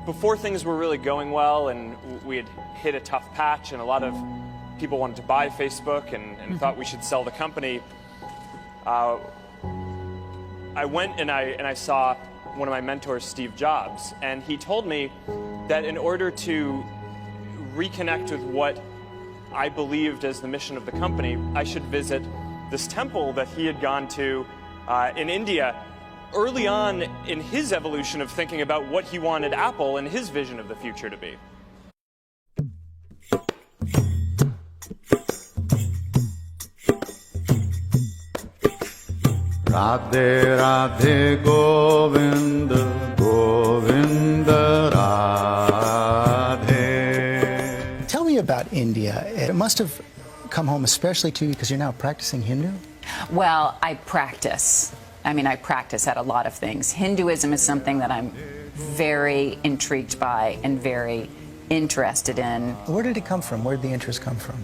Before things were really going well and we had hit a tough patch and a lot of people wanted to buy Facebook and thought we should sell the company, I went and I saw one of my mentors, Steve Jobs, and he told me that in order to reconnect with what I believed as the mission of the company, I should visit this temple that he had gone to in India early on in his evolution of thinking about what he wanted Apple and his vision of the future to be. Radhe Radhe Govinda Govinda Radhe. Tell me about India. It must have come home especially to you because you're now practicing Hindu? Well, I practice. I practice at a lot of things. Hinduism is something that I'm very intrigued by and very interested in. Where did it come from? Where did the interest come from?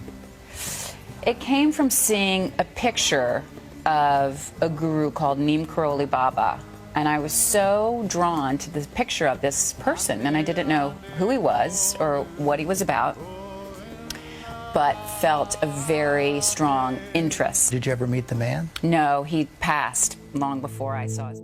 It came from seeing a picture of a guru called Neem Karoli Baba, and I was so drawn to the picture of this person, and I didn't know who he was or what he was about, but felt a very strong interest. Did you ever meet the man? No, he passed long before I saw his...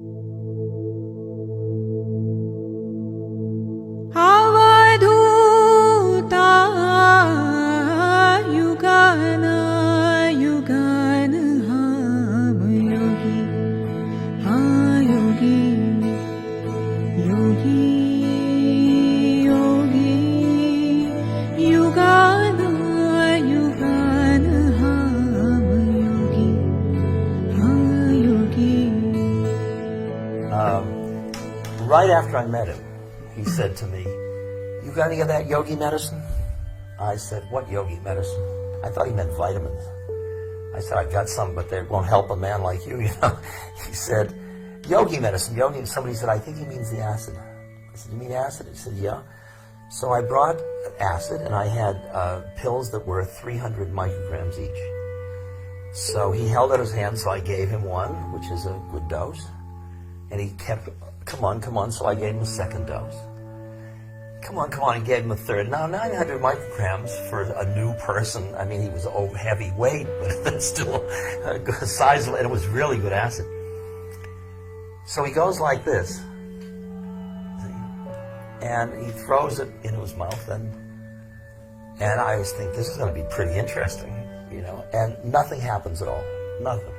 Right after I met him, he said to me, "You got any of that yogi medicine?" I said, "What yogi medicine?" I thought he meant vitamins. I said, "I got some, but they won't help a man like you, you know." He said, "Yogi medicine, yogi." And somebody said, "I think he means the acid." I said, "You mean acid?" He said, "Yeah." So I brought acid, and I had pills that were 300 micrograms each. So he held out his hand, so I gave him one, which is a good dose. And he kept, come on, so I gave him a second dose. Come on, and gave him a third. Now, 900 micrograms for a new person. He was heavyweight, but that's still a good size, and it was really good acid. So he goes like this, and he throws it into his mouth, and I always think, this is going to be pretty interesting, you know, and nothing happens at all, nothing.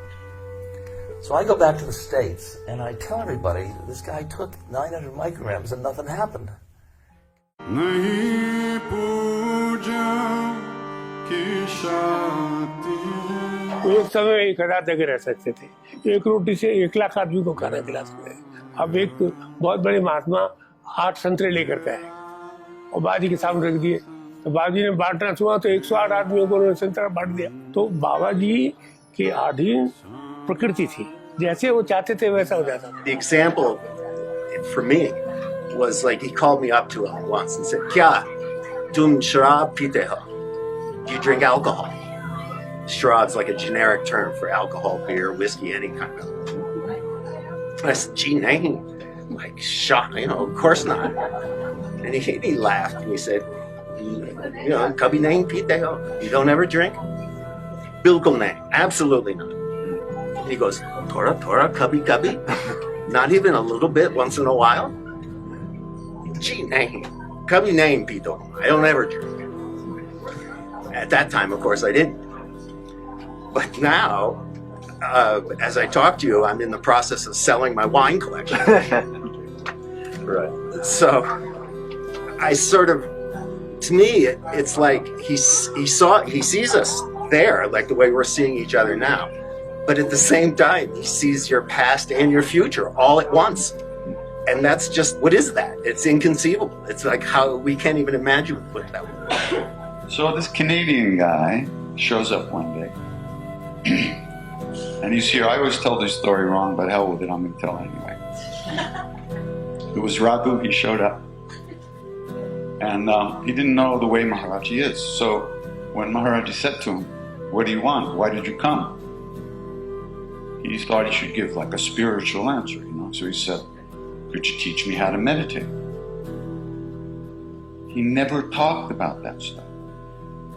So I go back to the States, and I tell everybody, this guy took 900 micrograms and nothing happened. एक समय 1000 जगह रह सकते थे। एक रोटी से 1 लाख आदमी को खाना खिला सकते हैं। अब एक बहुत बड़े महात्मा 8 संतरे लेकर गए और बाबा के सामने रख दिए, तो बाबा जी ने बांटना हुआ तो 108 आदमियों को उन्होंने संतरा बांट दिया। तो बाबा जी के अधीन प्रकृति थी, जैसे वो चाहते थे वैसा हो जाता। The example for me was like he called me up to him once and said, "Kya tum sharab pite ho? Do you drink alcohol?" Sharab's like a generic term for alcohol, beer, whiskey, any kind of. I said, "Gee, nahi." I'm like, shocked, you know, of course not. And he laughed and he said, "You know, kabhi nahi pite ho? You don't ever drink?" Bilkul nahi, absolutely not. And he goes, "Tora, kabhi, kabhi." Not even a little bit once in a while? Gee, nahi, kabhi nahi pito. I don't ever drink. At that time, of course, I didn't. But now, as I talk to you, I'm in the process of selling my wine collection. Right. So, I sort of, to me, it's like he sees us there, like the way we're seeing each other now. But at the same time, he sees your past and your future all at once. And that's just, what is that? It's inconceivable. It's like how we can't even imagine what that would be. So this Canadian guy shows up one day. And he's here. I always tell this story wrong, but hell with it, I'm going to tell it anyway. It was Raghu, he showed up. And he didn't know the way Maharaji is. So when Maharaji said to him, "What do you want? Why did you come?" He thought he should give like a spiritual answer, you know. So he said, could you teach me how to meditate? He never talked about that stuff.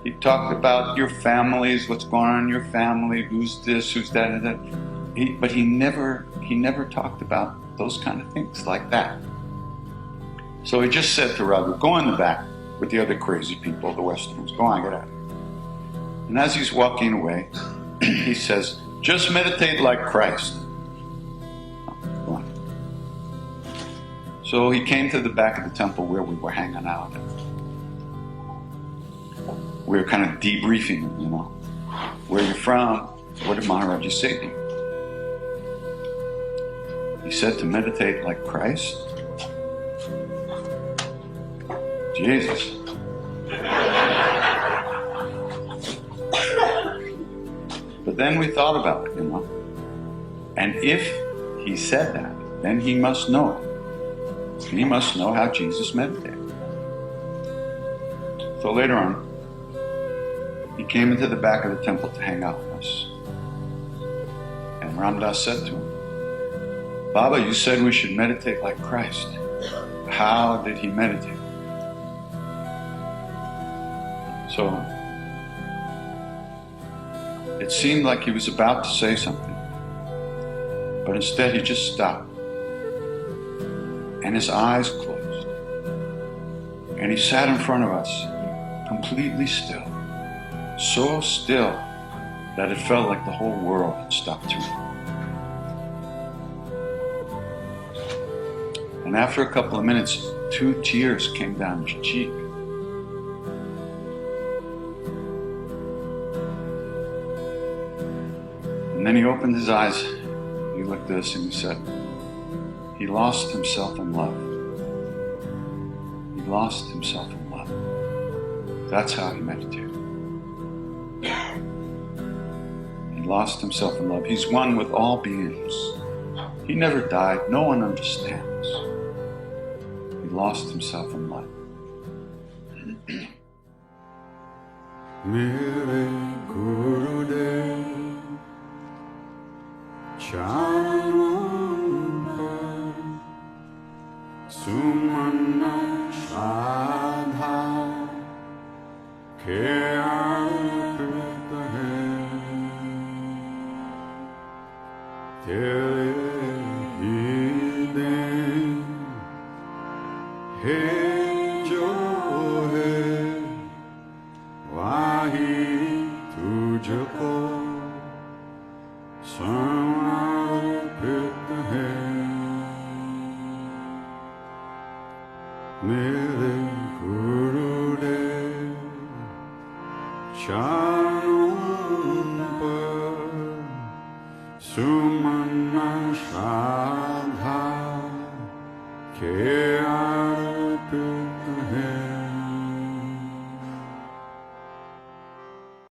He talked about your families, what's going on in your family, who's this, who's that, and that. But he never talked about those kind of things like that. So he just said to Raghu, go in the back with the other crazy people, the Westerners. Go on, get out of here. And as he's walking away, he says, just meditate like Christ. Go on. So he came to the back of the temple where we were hanging out. We were kind of debriefing, you know. Where are you from? What did Maharaji say to you? He said to meditate like Christ. Jesus. But then we thought about it, you know. And if he said that, then he must know it. He must know how Jesus meditated. So later on, he came into the back of the temple to hang out with us. And Ramdas said to him, Baba, you said we should meditate like Christ. How did he meditate? So it seemed like he was about to say something, but instead he just stopped. And his eyes closed. And he sat in front of us, completely still. So still that it felt like the whole world had stopped turning. And after a couple of minutes, 2 tears came down his cheek. And then he opened his eyes, he looked at us and he said, he lost himself in love. He lost himself in love. That's how he meditated. He lost himself in love. He's one with all beings. He never died. No one understands. He lost himself in love. Mere Gurudev Charan par Sumana Shradha ke arpit hai tere hi din hai jo hai wahi tujhko समर्पित है मेरे गुरुदेव चरणों पर सुमन श्रद्धा के